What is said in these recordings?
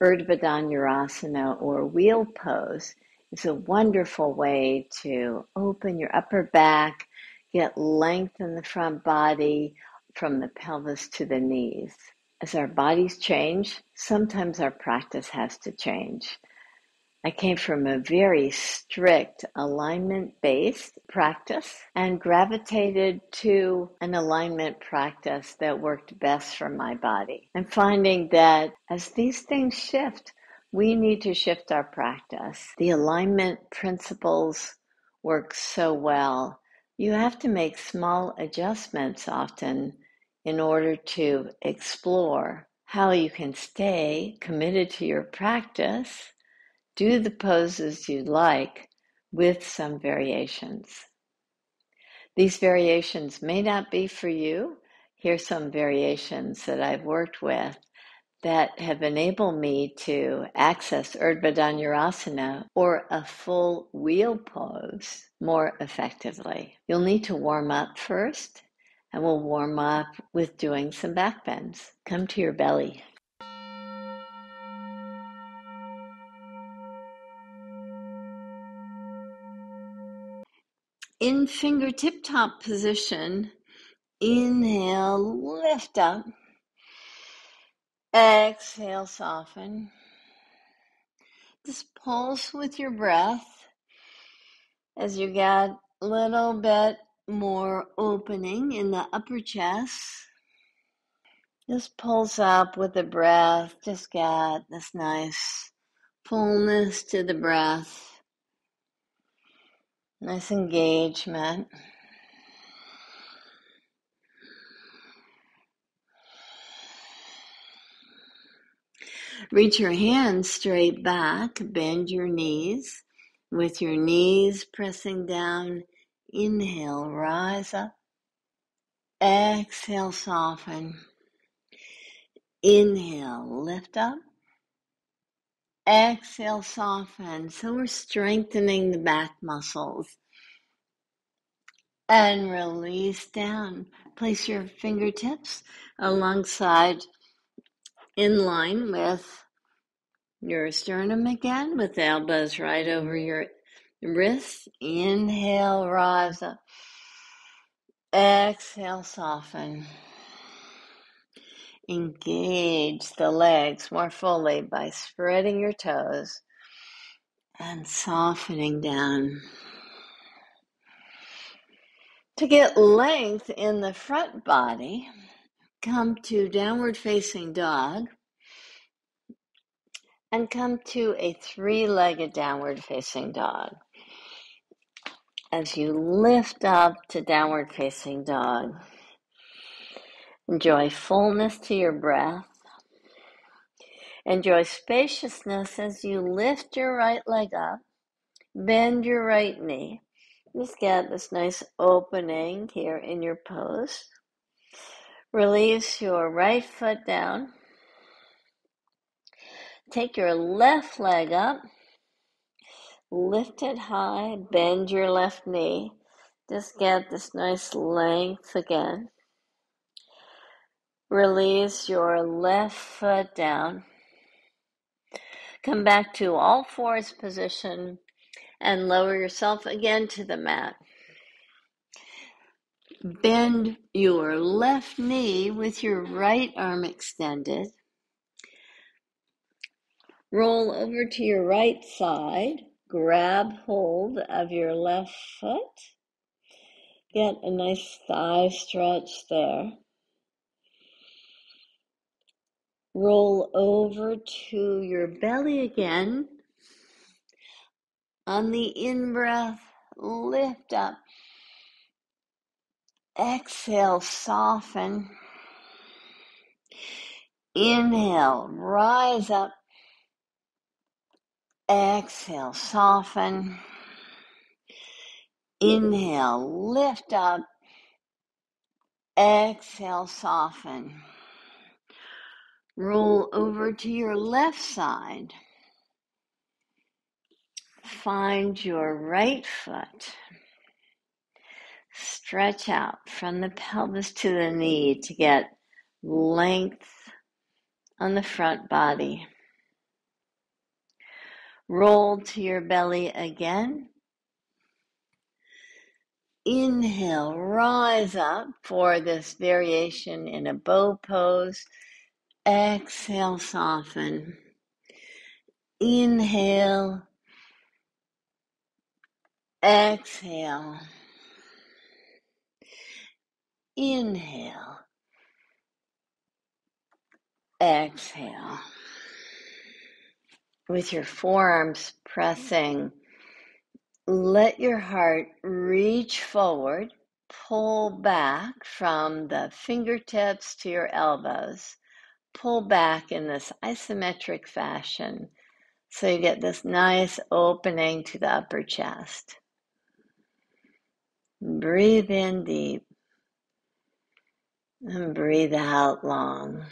urdhva dhanurasana or wheel pose is a wonderful way to open your upper back, get length in the front body from the pelvis to the knees. As our bodies change, sometimes our practice has to change. I came from a very strict alignment-based practice and gravitated to an alignment practice that worked best for my body. I'm finding that as these things shift, we need to shift our practice. The alignment principles work so well. You have to make small adjustments often in order to explore how you can stay committed to your practice, do the poses you like with some variations. These variations may not be for you. Here's some variations that I've worked with that have enabled me to access urdhva dhanurasana or a full wheel pose more effectively. You'll need to warm up first, and we'll warm up with doing some back bends. Come to your belly. In fingertip top position, inhale, lift up. Exhale, soften. Just pulse with your breath as you get a little bit more opening in the upper chest. Just pulse up with the breath. Just get this nice fullness to the breath. Nice engagement. Reach your hands straight back, bend your knees. With your knees pressing down, inhale, rise up. Exhale, soften. Inhale, lift up. Exhale, soften. So we're strengthening the back muscles. And release down. Place your fingertips alongside, in line with your sternum again, with the elbows right over your wrists. Inhale, rise up. Exhale, soften. Engage the legs more fully by spreading your toes and softening down. To get length in the front body, come to downward facing dog and come to a three-legged downward facing dog. As you lift up to downward facing dog, enjoy fullness to your breath. Enjoy spaciousness as you lift your right leg up, bend your right knee. Just get this nice opening here in your pose. Release your right foot down. Take your left leg up. Lift it high. Bend your left knee. Just get this nice length again. Release your left foot down. Come back to all fours position and lower yourself again to the mat. Bend your left knee with your right arm extended. Roll over to your right side. Grab hold of your left foot. Get a nice thigh stretch there. Roll over to your belly again. On the in-breath, lift up. Exhale, soften. Inhale, rise up. Exhale, soften. Inhale, lift up. Exhale, soften. Roll over to your left side. Find your right foot. Stretch out from the pelvis to the knee to get length on the front body. Roll to your belly again. Inhale, rise up for this variation in a bow pose. Exhale, soften. Inhale, exhale. Inhale, exhale. With your forearms pressing, let your heart reach forward, pull back from the fingertips to your elbows. Pull back in this isometric fashion so you get this nice opening to the upper chest. Breathe in deep and breathe out long.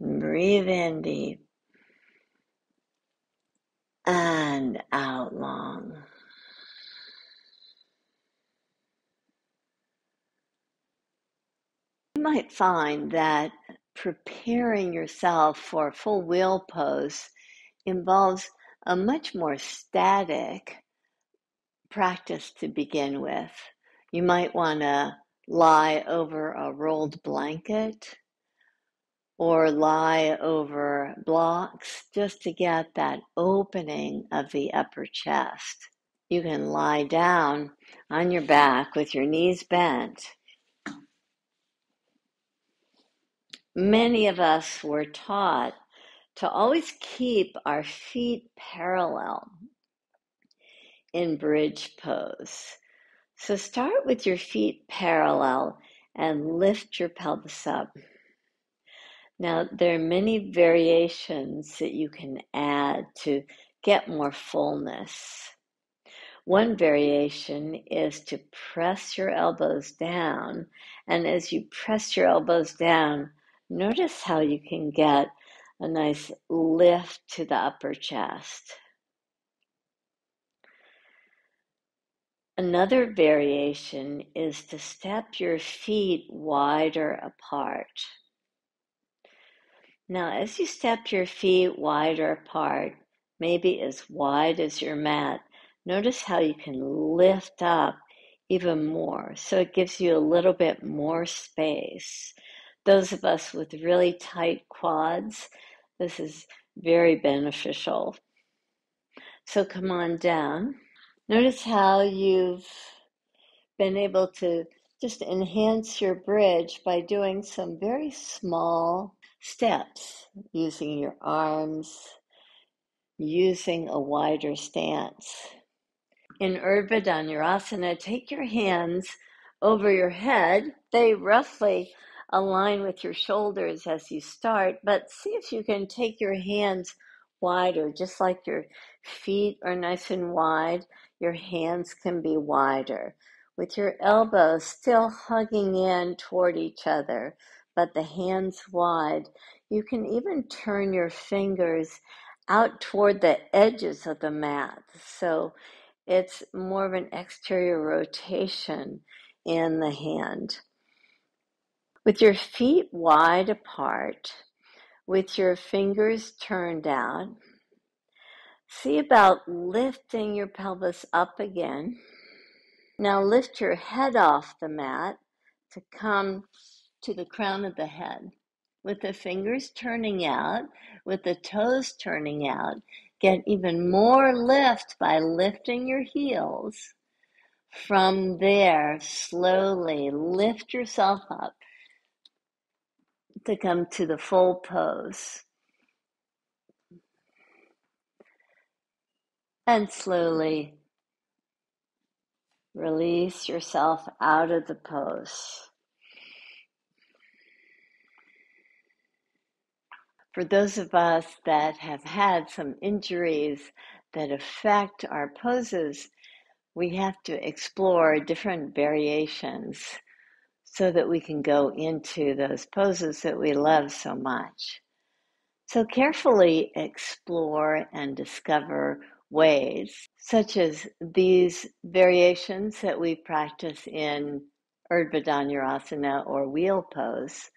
Breathe in deep and out long. You might find that preparing yourself for a full wheel pose involves a much more static practice to begin with. You might want to lie over a rolled blanket or lie over blocks just to get that opening of the upper chest. You can lie down on your back with your knees bent. Many of us were taught to always keep our feet parallel in bridge pose. So start with your feet parallel and lift your pelvis up. Now, there are many variations that you can add to get more fullness. One variation is to press your elbows down, and as you press your elbows down, notice how you can get a nice lift to the upper chest. Another variation is to step your feet wider apart. Now, as you step your feet wider apart, maybe as wide as your mat, notice how you can lift up even more. So it gives you a little bit more space. Those of us with really tight quads, this is very beneficial. So come on down. Notice how you've been able to just enhance your bridge by doing some very small steps, using your arms, using a wider stance. In Urdhva dhanurasana, take your hands over your head. They roughly align with your shoulders as you start, but see if you can take your hands wider, just like your feet are nice and wide, your hands can be wider. With your elbows still hugging in toward each other, but the hands wide. You can even turn your fingers out toward the edges of the mat. So it's more of an exterior rotation in the hand. With your feet wide apart, with your fingers turned out, see about lifting your pelvis up again. Now lift your head off the mat to come to the crown of the head. With the fingers turning out, with the toes turning out, get even more lift by lifting your heels. From there, slowly lift yourself up to come to the full pose. And slowly release yourself out of the pose. For those of us that have had some injuries that affect our poses, we have to explore different variations so that we can go into those poses that we love so much. So carefully explore and discover ways, such as these variations that we practice in Urdhva dhanurasana or wheel pose,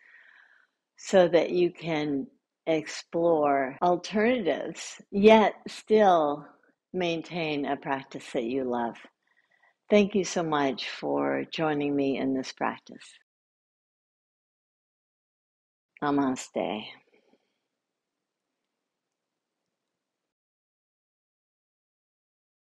so that you can explore alternatives, yet still maintain a practice that you love. Thank you so much for joining me in this practice. Namaste.